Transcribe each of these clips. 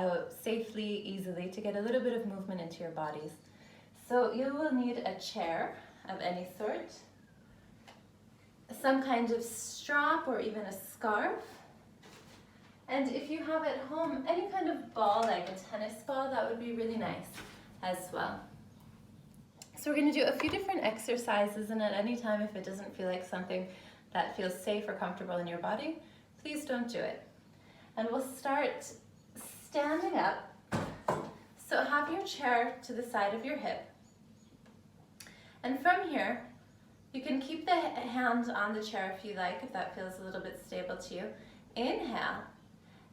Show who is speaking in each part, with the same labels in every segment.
Speaker 1: out safely, easily, to get a little bit of movement into your bodies. So you will need a chair of any sort, some kind of strap or even a scarf. And if you have at home any kind of ball, like a tennis ball, that would be really nice as well. So we're going to do a few different exercises, and at any time if it doesn't feel like something that feels safe or comfortable in your body, please don't do it. And we'll start standing up. So have your chair to the side of your hip. And from here, you can keep the hand on the chair if you like, if that feels a little bit stable to you. Inhale.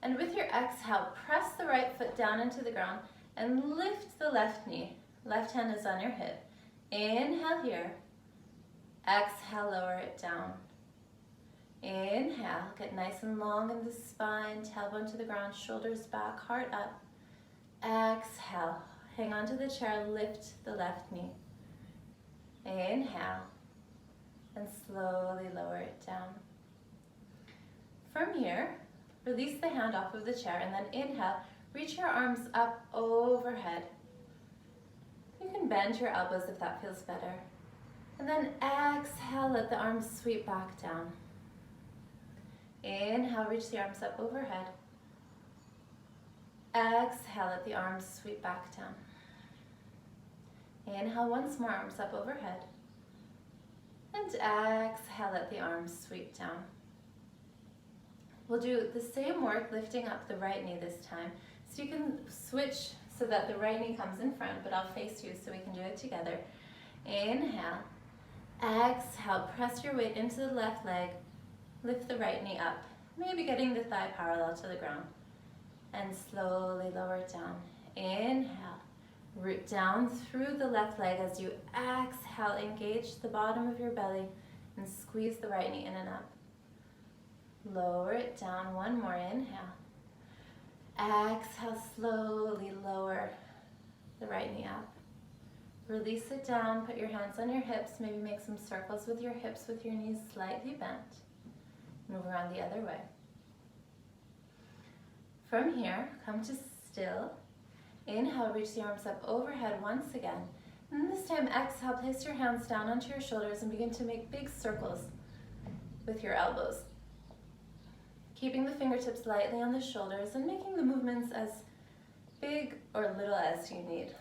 Speaker 1: And with your exhale, press the right foot down into the ground and lift the left knee. Left hand is on your hip. Inhale here. Exhale, lower it down. Inhale, get nice and long in the spine, tailbone to the ground, shoulders back, heart up. Exhale, hang on to the chair, lift the left knee. Inhale, and slowly lower it down. From here, release the hand off of the chair and then inhale, reach your arms up overhead. You can bend your elbows if that feels better. And then exhale, let the arms sweep back down. Inhale, reach the arms up overhead. Exhale, let the arms sweep back down. Inhale, once more, arms up overhead. And exhale, let the arms sweep down. We'll do the same work lifting up the right knee this time. So you can switch so that the right knee comes in front, but I'll face you so we can do it together. Inhale. Exhale, press your weight into the left leg. Lift the right knee up, maybe getting the thigh parallel to the ground. And slowly lower it down. Inhale. Root down through the left leg as you exhale. Engage the bottom of your belly and squeeze the right knee in and up. Lower it down. One more. Inhale. Exhale, slowly lower the right knee up. Release it down. Put your hands on your hips. Maybe make some circles with your hips with your knees slightly bent. Move around the other way. From here, come to still. Inhale, reach the arms up overhead once again. And this time, exhale, place your hands down onto your shoulders and begin to make big circles with your elbows. Keeping the fingertips lightly on the shoulders and making the movements as big or little as you need.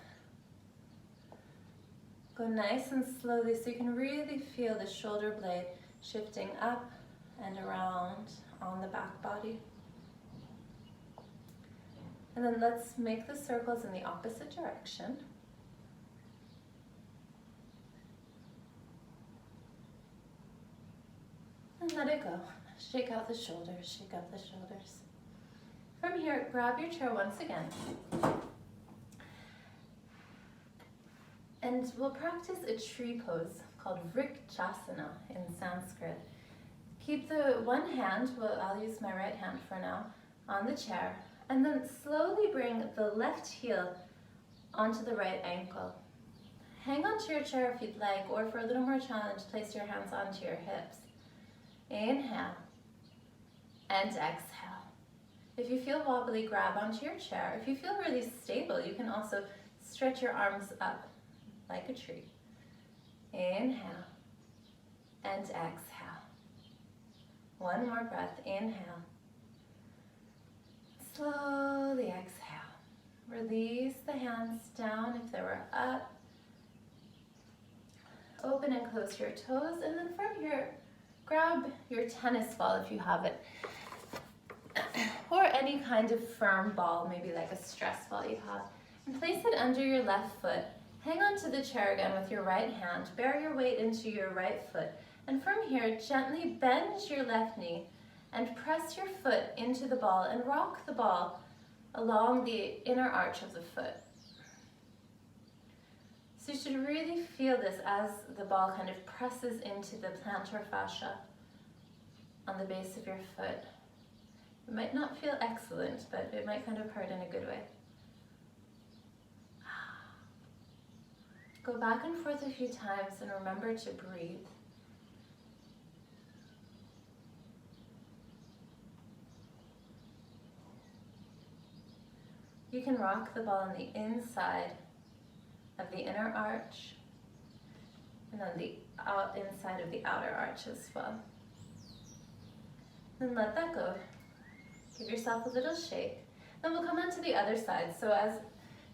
Speaker 1: Go nice and slowly so you can really feel the shoulder blade shifting up and around on the back body. And then let's make the circles in the opposite direction. And let it go. Shake out the shoulders, shake out the shoulders. From here, grab your chair once again. And we'll practice a tree pose called Vrikshasana in Sanskrit. Keep the one hand, well, I'll use my right hand for now, on the chair. And then slowly bring the left heel onto the right ankle. Hang on to your chair if you'd like, or for a little more challenge, place your hands onto your hips. Inhale and exhale. If you feel wobbly, grab onto your chair. If you feel really stable, you can also stretch your arms up like a tree. Inhale and exhale. One more breath. Inhale. Slowly exhale. Release the hands down if they were up. Open and close your toes, and then from here, grab your tennis ball if you have it, or any kind of firm ball, maybe like a stress ball you have, and place it under your left foot. Hang on to the chair again with your right hand. Bear your weight into your right foot, and from here, gently bend your left knee and press your foot into the ball and rock the ball along the inner arch of the foot. So you should really feel this as the ball kind of presses into the plantar fascia on the base of your foot. It might not feel excellent, but it might kind of hurt in a good way. Go back and forth a few times and remember to breathe. You can rock the ball on the inside of the inner arch and on the inside of the outer arch as well. Then let that go. Give yourself a little shake. Then we'll come on to the other side. So as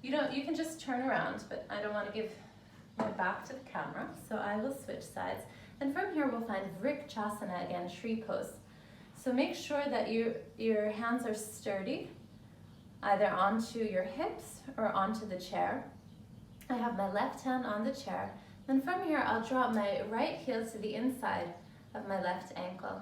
Speaker 1: you can just turn around, but I don't want to give my back to the camera, so I will switch sides. And from here we'll find Vrikchasana again, tree pose. So make sure that your hands are sturdy, either onto your hips or onto the chair. I have my left hand on the chair. Then from here I'll drop my right heel to the inside of my left ankle.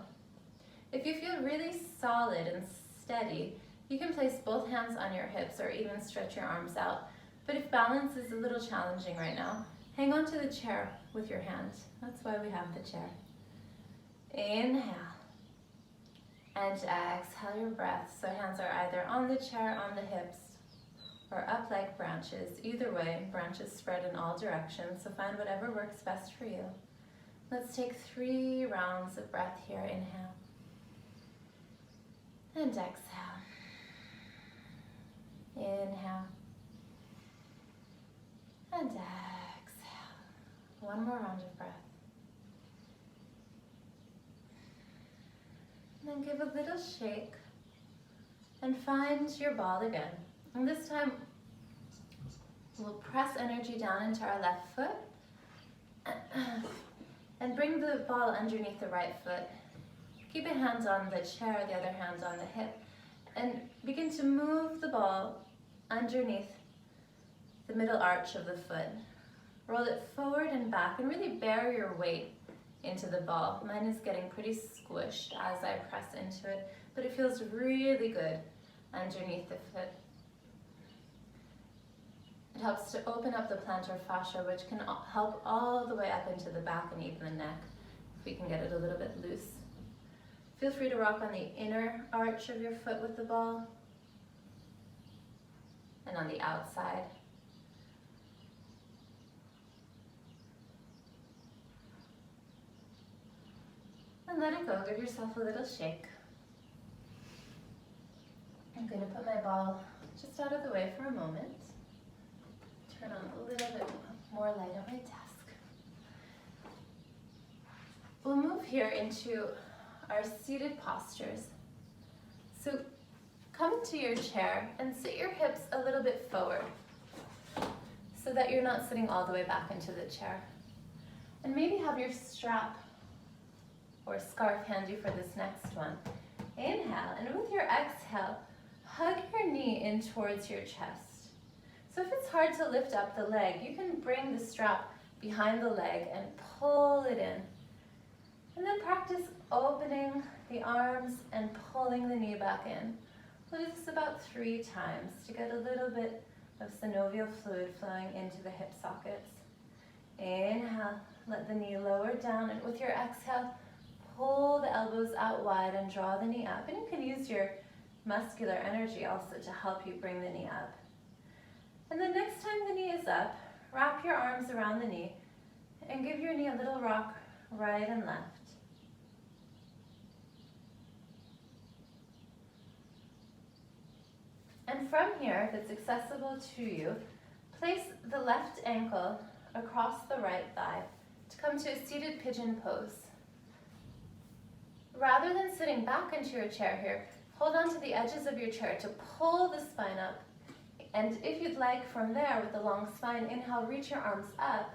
Speaker 1: If you feel really solid and steady, you can place both hands on your hips or even stretch your arms out. But if balance is a little challenging right now, hang on to the chair with your hand. That's why we have the chair. Inhale. And exhale your breath. So hands are either on the chair, on the hips, or up like branches. Either way, branches spread in all directions, so find whatever works best for you. Let's take 3 rounds of breath here. Inhale. And exhale. Inhale. And exhale. One more round of breath. And then give a little shake and find your ball again. And this time we'll press energy down into our left foot and bring the ball underneath the right foot. Keep a hand on the chair, the other hand on the hip, and begin to move the ball underneath the middle arch of the foot. Roll it forward and back and really bear your weight into the ball. Mine is getting pretty squished as I press into it, but it feels really good underneath the foot. It helps to open up the plantar fascia, which can help all the way up into the back and even the neck, if we can get it a little bit loose. Feel free to rock on the inner arch of your foot with the ball and on the outside. And let it go, give yourself a little shake. I'm going to put my ball just out of the way for a moment. Turn on a little bit more light on my desk. We'll move here into our seated postures. So come to your chair and sit your hips a little bit forward so that you're not sitting all the way back into the chair. And maybe have your strap or scarf handy for this next one. Inhale, and with your exhale, hug your knee in towards your chest. So if it's hard to lift up the leg, you can bring the strap behind the leg and pull it in. And then practice opening the arms and pulling the knee back in. We'll do this about 3 times to get a little bit of synovial fluid flowing into the hip sockets. Inhale, let the knee lower down, and with your exhale, pull the elbows out wide and draw the knee up. And you can use your muscular energy also to help you bring the knee up. And then next time the knee is up, wrap your arms around the knee and give your knee a little rock right and left. And from here, if it's accessible to you, place the left ankle across the right thigh to come to a seated pigeon pose. Rather than sitting back into your chair here, hold on to the edges of your chair to pull the spine up. And if you'd like, from there with the long spine, inhale, reach your arms up.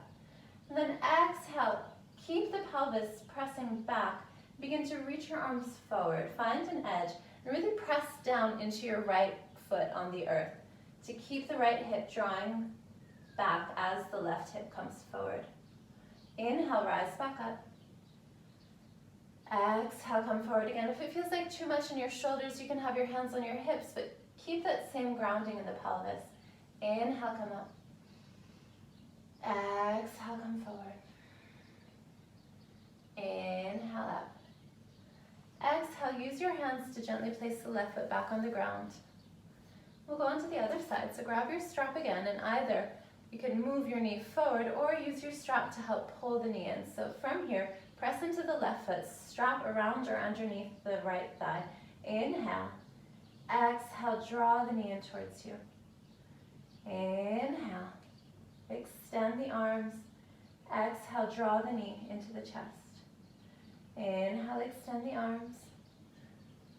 Speaker 1: And then exhale, keep the pelvis pressing back. Begin to reach your arms forward. Find an edge and really press down into your right foot on the earth to keep the right hip drawing back as the left hip comes forward. Inhale, rise back up. Exhale, come forward again. If it feels like too much in your shoulders, you can have your hands on your hips, but keep that same grounding in the pelvis. Inhale, come up. Exhale, come forward. Inhale up. Exhale, use your hands to gently place the left foot back on the ground. We'll go on to the other side. So grab your strap again, and either you can move your knee forward or use your strap to help pull the knee in. So from here, press into the left foot, strap around or underneath the right thigh. Inhale. Exhale, draw the knee in towards you. Inhale, extend the arms. Exhale, draw the knee into the chest. Inhale, extend the arms.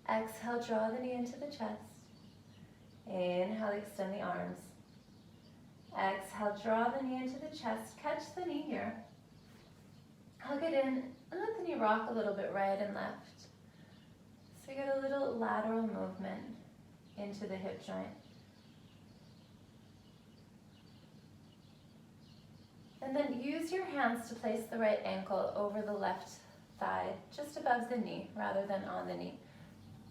Speaker 1: Exhale, draw the knee into the chest. Inhale, extend the arms. Exhale, draw the knee into the chest. Catch the knee here. Hug it in and let the knee rock a little bit right and left. So you get a little lateral movement into the hip joint. And then use your hands to place the right ankle over the left thigh, just above the knee rather than on the knee.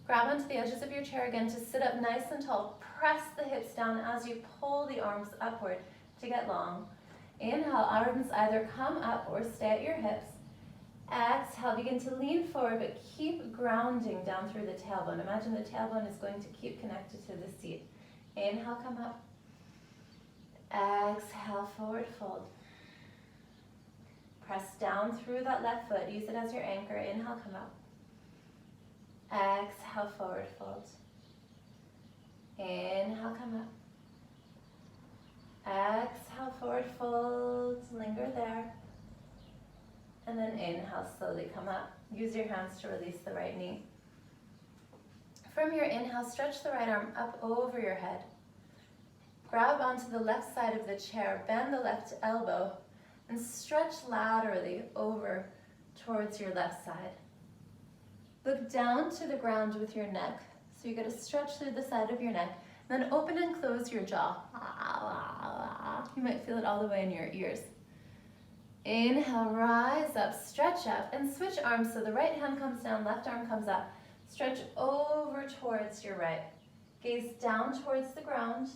Speaker 1: Grab onto the edges of your chair again to sit up nice and tall. Press the hips down as you pull the arms upward to get long. Inhale, arms either come up or stay at your hips. Exhale, begin to lean forward, but keep grounding down through the tailbone. Imagine the tailbone is going to keep connected to the seat. Inhale, come up. Exhale, forward fold. Press down through that left foot. Use it as your anchor. Inhale, come up. Exhale, forward fold. Inhale, come up. Exhale, forward fold. Linger there. And then inhale, slowly come up. Use your hands to release the right knee. From your inhale, stretch the right arm up over your head. Grab onto the left side of the chair. Bend the left elbow and stretch laterally over towards your left side. Look down to the ground with your neck. So you get a stretch through the side of your neck. Then open and close your jaw. You might feel it all the way in your ears. Inhale, rise up, stretch up, and switch arms so the right hand comes down, left arm comes up. Stretch over towards your right. Gaze down towards the ground.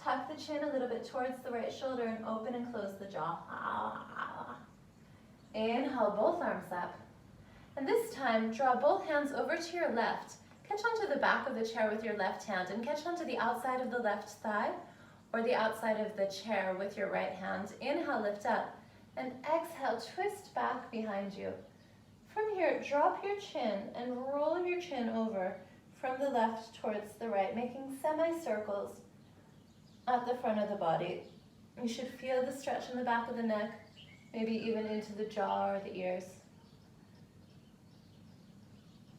Speaker 1: Tuck the chin a little bit towards the right shoulder and open and close the jaw. Inhale, both arms up. And this time, draw both hands over to your left. Catch onto the back of the chair with your left hand and catch onto the outside of the left thigh or the outside of the chair with your right hand. Inhale, lift up. And exhale, twist back behind you. From here, drop your chin and roll your chin over from the left towards the right, making semicircles at the front of the body. You should feel the stretch in the back of the neck, maybe even into the jaw or the ears.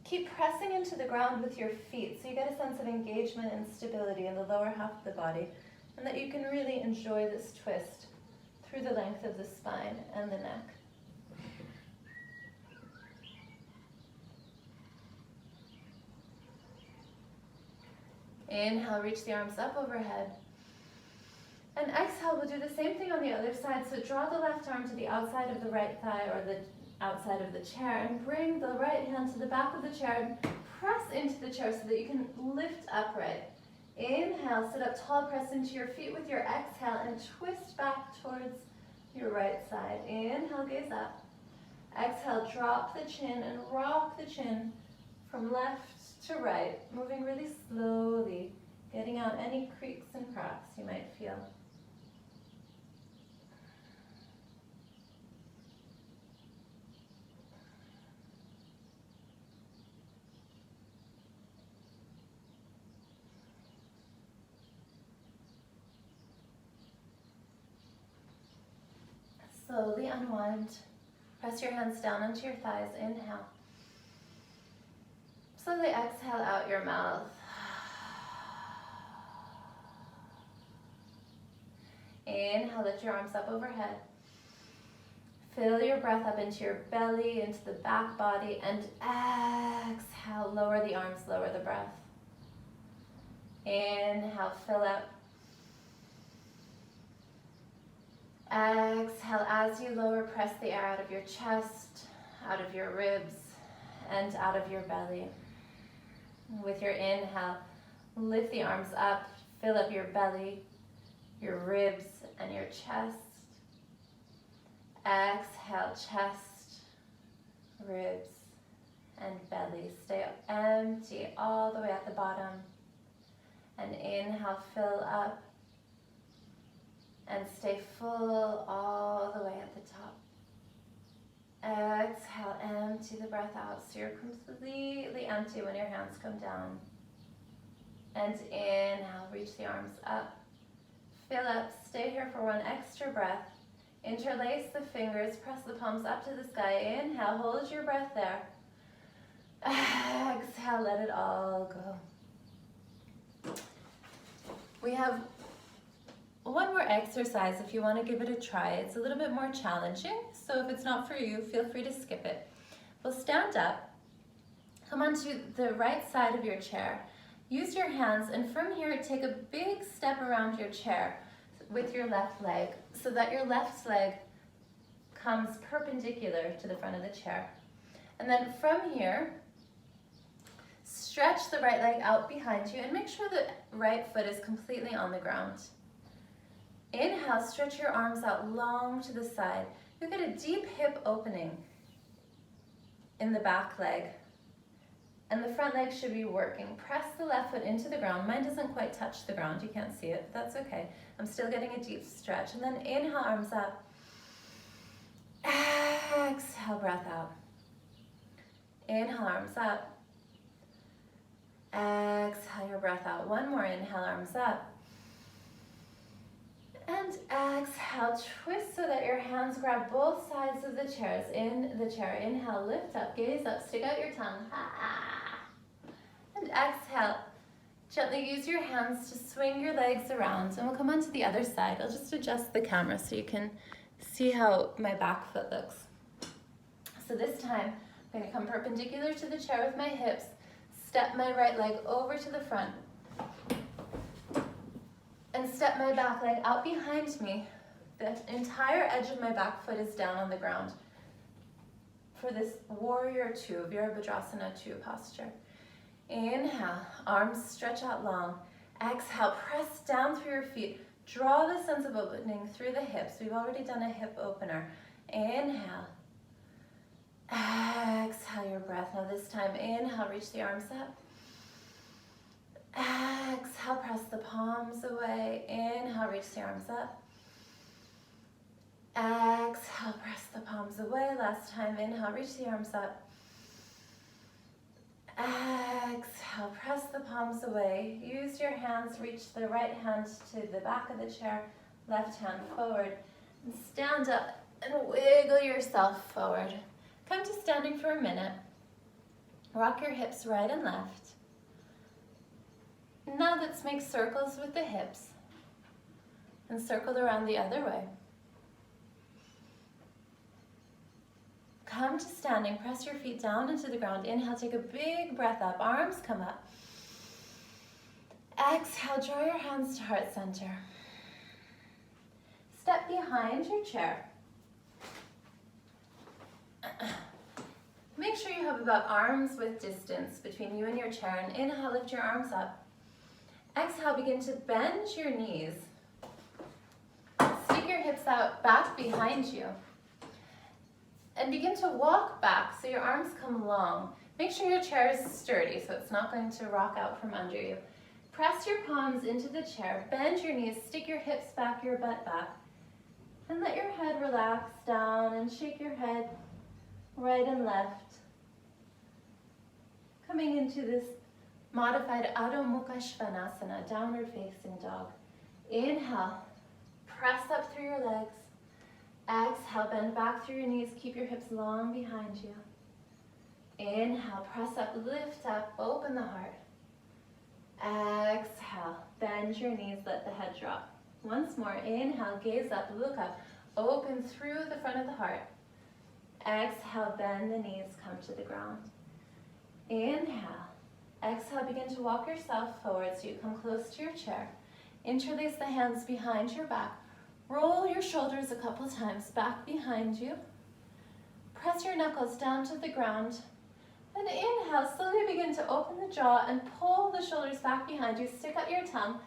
Speaker 1: Keep pressing into the ground with your feet so you get a sense of engagement and stability in the lower half of the body, and that you can really enjoy this twist through the length of the spine and the neck. Inhale, reach the arms up overhead. And exhale, we'll do the same thing on the other side. So draw the left arm to the outside of the right thigh or the outside of the chair and bring the right hand to the back of the chair and press into the chair so that you can lift upright. Inhale, sit up tall, press into your feet with your exhale and twist back towards your right side. Inhale, gaze up. Exhale, drop the chin and rock the chin from left to right, moving really slowly, getting out any creaks and cracks you might feel. Slowly unwind. Press your hands down onto your thighs. Inhale. Slowly exhale out your mouth. Inhale, lift your arms up overhead. Fill your breath up into your belly, into the back body, and exhale, lower the arms, lower the breath. Inhale, fill up. Exhale, as you lower, press the air out of your chest, out of your ribs, and out of your belly. With your inhale, lift the arms up, fill up your belly, your ribs, and your chest. Exhale, chest, ribs, and belly. Stay empty all the way at the bottom. And inhale, fill up. And stay full all the way at the top. Exhale, empty the breath out so you're completely empty when your hands come down. And inhale, reach the arms up. Fill up, stay here for one extra breath. Interlace the fingers, press the palms up to the sky. Inhale, hold your breath there. Exhale, let it all go. We have one more exercise if you want to give it a try. It's a little bit more challenging, so if it's not for you, feel free to skip it. We'll stand up, come onto the right side of your chair. Use your hands, and from here, take a big step around your chair with your left leg so that your left leg comes perpendicular to the front of the chair. And then from here, stretch the right leg out behind you and make sure the right foot is completely on the ground. Inhale, stretch your arms out long to the side. You'll get a deep hip opening in the back leg, and the front leg should be working. Press the left foot into the ground. Mine doesn't quite touch the ground. You can't see it, but that's okay. I'm still getting a deep stretch. And then inhale, arms up. Exhale, breath out. Inhale, arms up. Exhale your breath out. One more inhale, arms up. And exhale, twist so that your hands grab both sides of the chairs in the chair. Inhale, lift up, gaze up, stick out your tongue. And exhale, gently use your hands to swing your legs around. And we'll come on to the other side. I'll just adjust the camera so you can see how my back foot looks. So this time, I'm going to come perpendicular to the chair with my hips, step my right leg over to the front, and step my back leg out behind me. The entire edge of my back foot is down on the ground for this warrior two, Virabhadrasana 2 posture. Inhale, arms stretch out long. Exhale, press down through your feet. Draw the sense of opening through the hips. We've already done a hip opener. Inhale. Exhale your breath. Now this time, inhale, reach the arms up. Exhale, press the palms away. Inhale, reach the arms up. Exhale, press the palms away. Last time, inhale, reach the arms up. Exhale, press the palms away. Use your hands, reach the right hand to the back of the chair, left hand forward. And stand up and wiggle yourself forward. Come to standing for a minute. Rock your hips right and left. Now let's make circles with the hips and circle around the other way. Come to standing, press your feet down into the ground. Inhale, take a big breath up, arms come up. Exhale, draw your hands to heart center. Step behind your chair. Make sure you have about arms width distance between you and your chair, and inhale, lift your arms up. Exhale, begin to bend your knees. Stick your hips out back behind you. And begin to walk back so your arms come long. Make sure your chair is sturdy so it's not going to rock out from under you. Press your palms into the chair, bend your knees, stick your hips back, your butt back. And let your head relax down and shake your head right and left. Coming into this modified Adho Mukha Svanasana, downward facing dog. Inhale, press up through your legs. Exhale, bend back through your knees, keep your hips long behind you. Inhale, press up, lift up, open the heart. Exhale, bend your knees, let the head drop. Once more, inhale, gaze up, look up, open through the front of the heart. Exhale, bend the knees, come to the ground. Inhale, exhale, begin to walk yourself forward so you come close to your chair. Interlace the hands behind your back. Roll your shoulders a couple times back behind you. Press your knuckles down to the ground. Then inhale, slowly begin to open the jaw and pull the shoulders back behind you. Stick out your tongue.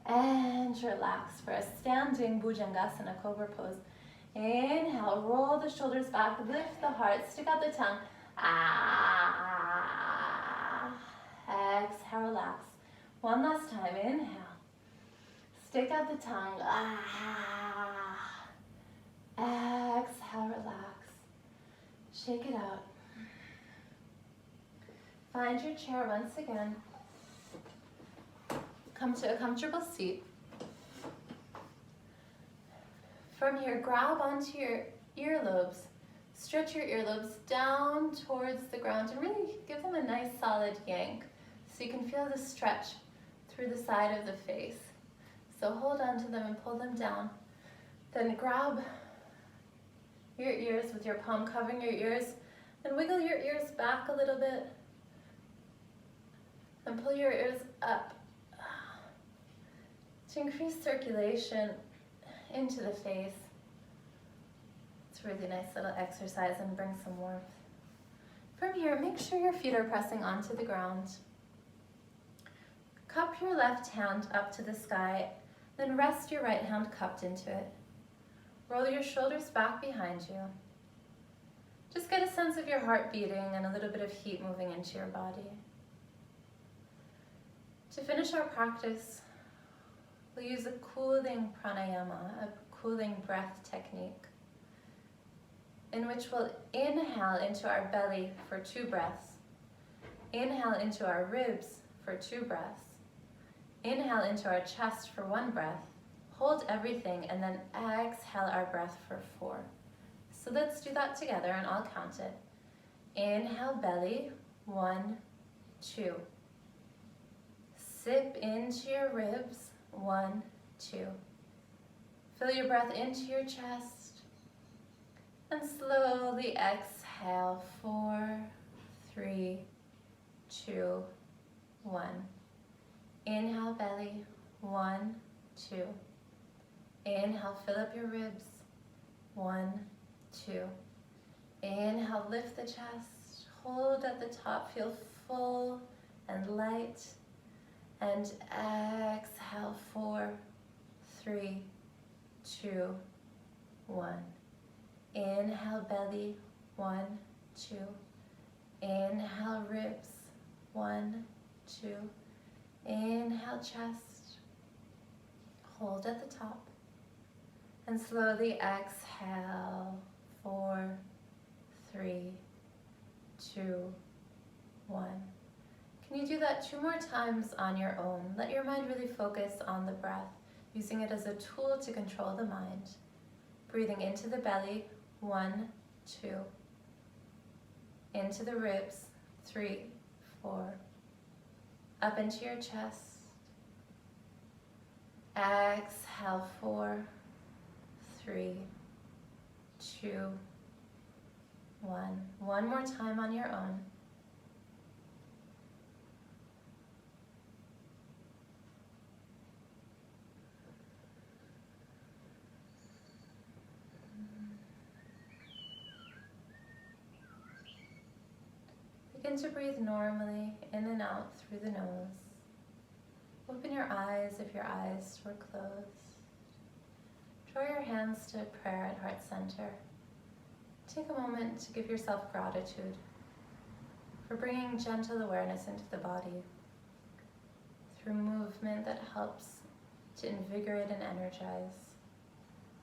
Speaker 1: And relax for a standing Bhujangasana, cobra pose. Inhale, roll the shoulders back, lift the heart, stick out the tongue. Exhale, relax. One last time, inhale. Stick out the tongue. Exhale, relax. Shake it out. Find your chair once again. Come to a comfortable seat. From here, grab onto your earlobes. Stretch your earlobes down towards the ground and really give them a nice solid yank so you can feel the stretch through the side of the face. So hold on to them and pull them down. Then grab your ears with your palm covering your ears and wiggle your ears back a little bit and pull your ears up to increase circulation into the face. It's a really nice little exercise and bring some warmth. From here, make sure your feet are pressing onto the ground. Cup your left hand up to the sky, then rest your right hand cupped into it. Roll your shoulders back behind you. Just get a sense of your heart beating and a little bit of heat moving into your body. To finish our practice, we'll use a cooling pranayama, a cooling breath technique, in which we'll inhale into our belly for 2 breaths, inhale into our ribs for 2 breaths, inhale into our chest for 1 breath, hold everything, and then exhale our breath for 4. So let's do that together and I'll count it. Inhale belly, 1, 2. Sip into your ribs, 1, 2. Fill your breath into your chest and slowly exhale, 4, 3, 2, 1. Inhale belly, 1, 2. Inhale, fill up your ribs, 1, 2. Inhale, lift the chest, hold at the top, feel full and light. And exhale, 4, 3, 2, 1. Inhale belly, 1, 2. Inhale ribs, 1, 2. Inhale chest, hold at the top. And slowly exhale, 4, 3, 2, 1. Can you do that 2 more times on your own? Let your mind really focus on the breath, using it as a tool to control the mind. Breathing into the belly, 1, 2. Into the ribs, 3, 4. Up into your chest. Exhale, 4, 3, 2, 1. One more time on your own. Begin to breathe normally in and out through the nose. Open your eyes if your eyes were closed. Draw your hands to prayer at heart center. Take a moment to give yourself gratitude for bringing gentle awareness into the body through movement that helps to invigorate and energize,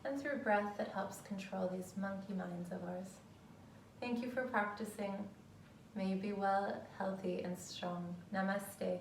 Speaker 1: and through breath that helps control these monkey minds of ours. Thank you for practicing. May you be well, healthy, and strong. Namaste.